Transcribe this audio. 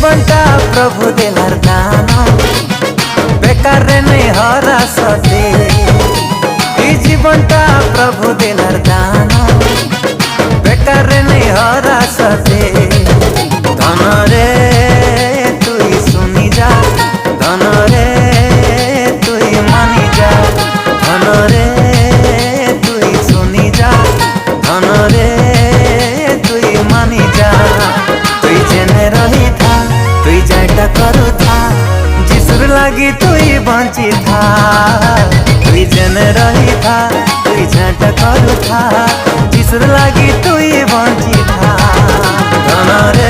জীবনটা প্রভু দেলার দান, বেকার নেই হরা সতে। এই জীবনটা প্রভু দেলার দান, বেকার নেই হরা সতে। ধনরে তুই শুনি যা, ধনরে তুই মানি যা, ধনরে তুই শুনি যা, ধনরে তুই মানি যা। তুই জেনে রহি থা, তুই যাইটা করু থা, যিশুর লাগি তুই বঞ্চি থা। তুই জেনে রহি থা, তুই যাইটা করু থা, যিশুর লাগি তুই বঞ্চি থা। ধনরে